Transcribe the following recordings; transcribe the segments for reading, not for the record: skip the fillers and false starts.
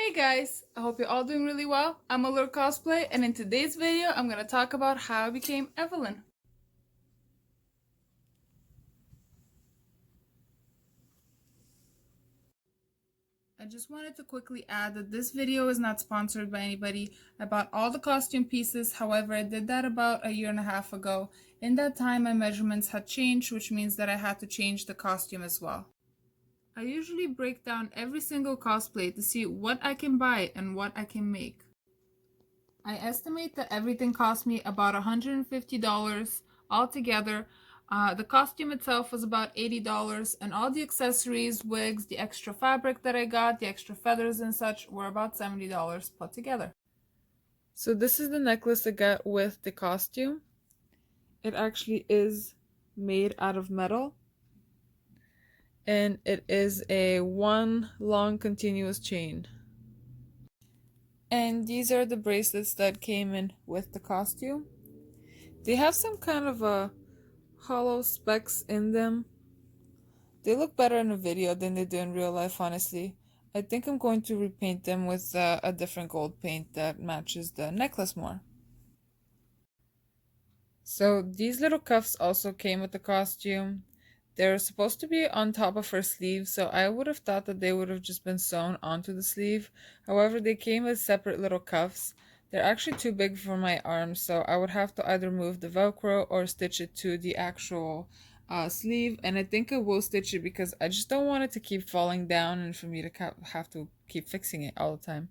Hey guys, I hope you're all doing really well. I'm a little cosplay, and in today's video, I'm gonna talk about how I became Evelynn. I just wanted to quickly add that this video is not sponsored by anybody. I bought all the costume pieces, however, I did that about a year and a half ago. In that time, my measurements had changed, which means that I had to change the costume as well. I usually break down every single cosplay to see what I can buy and what I can make. I estimate that everything cost me about $150 altogether. The costume itself was about $80, and all the accessories, wigs, the extra fabric that I got, the extra feathers and such were about $70 put together. So this is the necklace I got with the costume. It actually is made out of metal, and it is a one long continuous chain. And these are the bracelets that came in with the costume. They have some kind of a hollow specks in them. They look better in a video than they do in real life, honestly. I think I'm going to repaint them with a different gold paint that matches the necklace more. So these little cuffs also came with the costume. They're supposed to be on top of her sleeve, so I would have thought that they would have just been sewn onto the sleeve. However, they came with separate little cuffs. They're actually too big for my arms, so I would have to either move the Velcro or stitch it to the actual sleeve. And I think I will stitch it because I just don't want it to keep falling down and for me to have to keep fixing it all the time.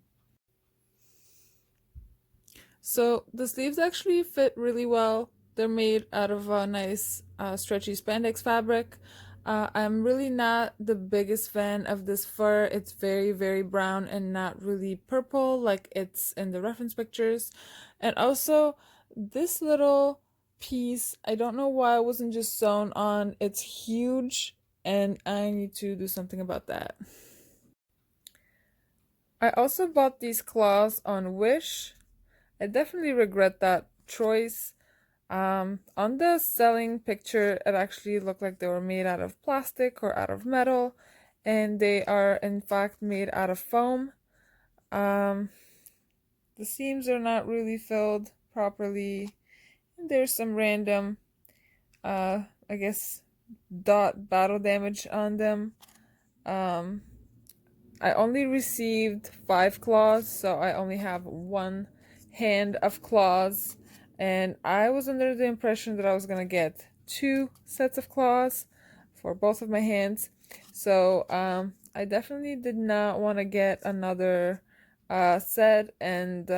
So the sleeves actually fit really well. They're made out of a nice stretchy spandex fabric. I'm really not the biggest fan of this fur. It's very, very brown and not really purple like it's in the reference pictures. And also, this little piece, I don't know why it wasn't just sewn on. It's huge, and I need to do something about that. I also bought these claws on Wish. I definitely regret that choice. On the selling picture, it actually looked like they were made out of plastic or out of metal, and they are in fact made out of foam. The seams are not really filled properly. There's some random, I guess, dot battle damage on them. I only received 5 claws, so I only have one hand of claws. And I was under the impression that I was going to get 2 sets of claws for both of my hands. So I definitely did not want to get another set and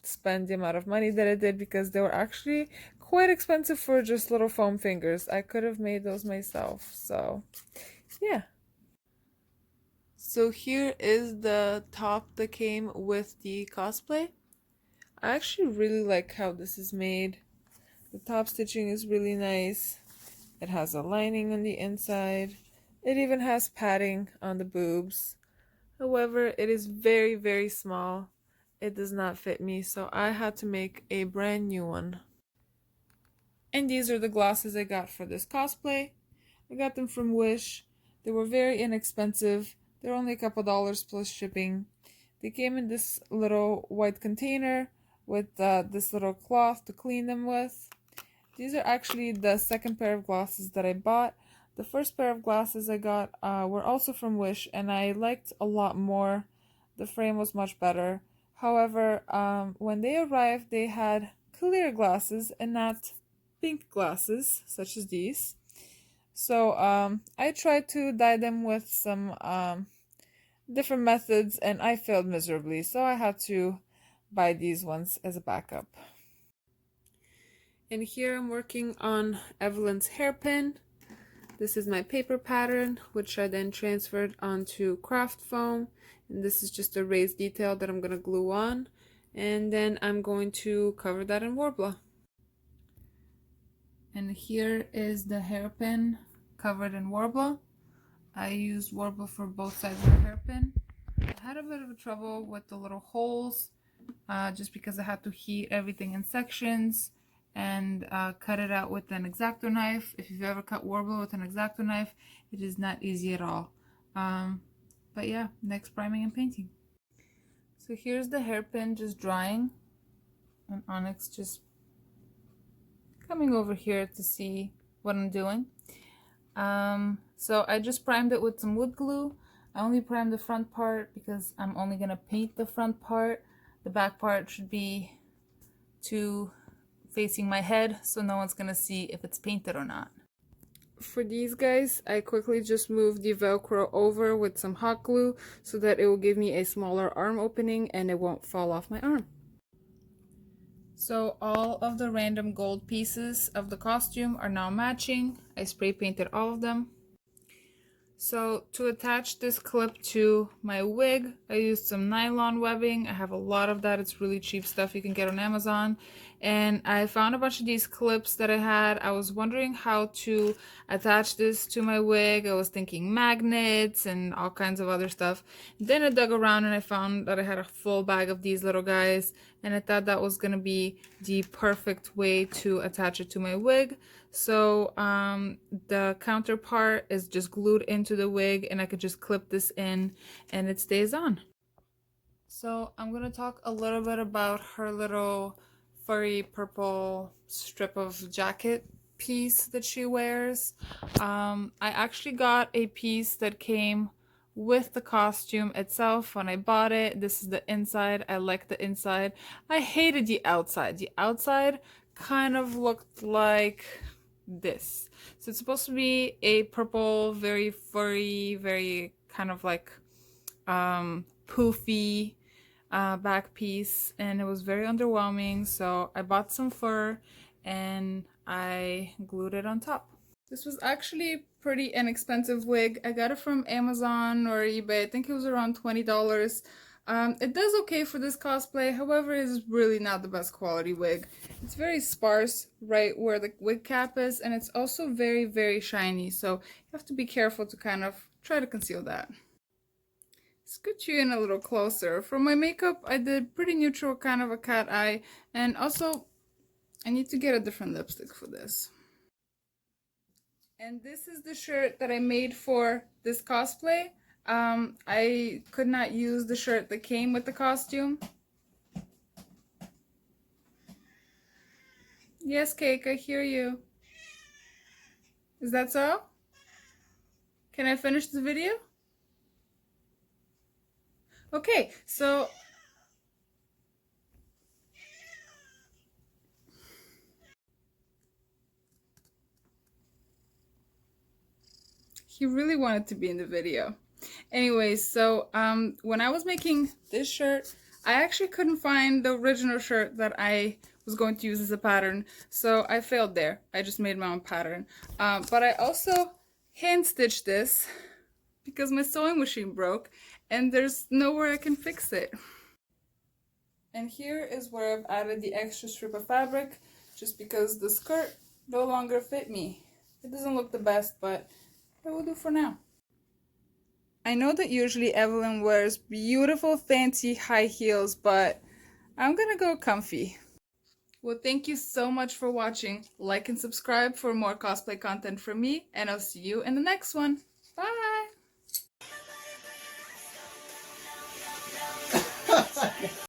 spend the amount of money that I did because they were actually quite expensive for just little foam fingers. I could have made those myself. So yeah. So here is the top that came with the cosplay. I actually really like how this is made. The top stitching is really nice. It has a lining on the inside. It even has padding on the boobs. However, it is very, very small. It does not fit me, so I had to make a brand new one. And these are the glasses I got for this cosplay. I got them from Wish. They were very inexpensive. They're only a couple dollars plus shipping. They came in this little white container with this little cloth to clean them with. These are actually the second pair of glasses that I bought. The first pair of glasses I got were also from Wish, and I liked a lot more. The frame was much better. However, when they arrived, they had clear glasses and not pink glasses, such as these. So I tried to dye them with some different methods, and I failed miserably, so I had to buy these ones as a backup. And here I'm working on Evelynn's hairpin. This is my paper pattern, which I then transferred onto craft foam, and this is just a raised detail that I'm going to glue on, and then I'm going to cover that in Worbla. And here is the hairpin covered in Worbla. I used Worbla for both sides of the hairpin. I had a bit of trouble with the little holes just because I had to heat everything in sections and cut it out with an X-Acto knife. If you've ever cut Worbla with an X-Acto knife, it is not easy at all. But yeah, next priming and painting. So here's the hairpin just drying, and Onyx just coming over here to see what I'm doing. So I just primed it with some wood glue. I only primed the front part because I'm only gonna paint the front part. The back part should be facing my head, so no one's gonna see if it's painted or not. For these guys, I quickly just moved the Velcro over with some hot glue so that it will give me a smaller arm opening and it won't fall off my arm. So all of the random gold pieces of the costume are now matching. I spray painted all of them. So to attach this clip to my wig, I used some nylon webbing. I have a lot of that. It's really cheap stuff you can get on Amazon. And I found a bunch of these clips that I had. I was wondering how to attach this to my wig. I was thinking magnets and all kinds of other stuff. Then I dug around and I found that I had a full bag of these little guys. And I thought that was going to be the perfect way to attach it to my wig. So the counterpart is just glued into the wig and I could just clip this in and it stays on. So I'm going to talk a little bit about her little furry purple strip of jacket piece that she wears. I actually got a piece that came with the costume itself when I bought it. This is the inside. I like the inside. I hated the outside. The outside kind of looked like this. So it's supposed to be a purple, very furry, very kind of like poofy back piece, and it was very underwhelming. So I bought some fur and I glued it on top. This was actually a pretty inexpensive wig. I got it from Amazon or eBay. I think it was around $20. It does okay for this cosplay, however, it's really not the best quality wig. It's very sparse right where the wig cap is, and it's also very, very shiny, so you have to be careful to kind of try to conceal that. Scoot you in a little closer. For my makeup, I did pretty neutral, kind of a cat eye, and also I need to get a different lipstick for this. And this is the shirt that I made for this cosplay. I could not use the shirt that came with the costume. Yes, Cake, I hear you. Is that so? Can I finish the video? Okay, so he really wanted to be in the video. Anyways, so when I was making this shirt, I actually couldn't find the original shirt that I was going to use as a pattern, so I failed there. I just made my own pattern. But I also hand stitched this because my sewing machine broke and there's nowhere I can fix it. And here is where I've added the extra strip of fabric just because the skirt no longer fit me. It doesn't look the best, but it will do for now. I know that usually Evelyn wears beautiful fancy high heels, but I'm gonna go comfy. Well, thank you so much for watching. Like and subscribe for more cosplay content from me, and I'll see you in the next one. Bye!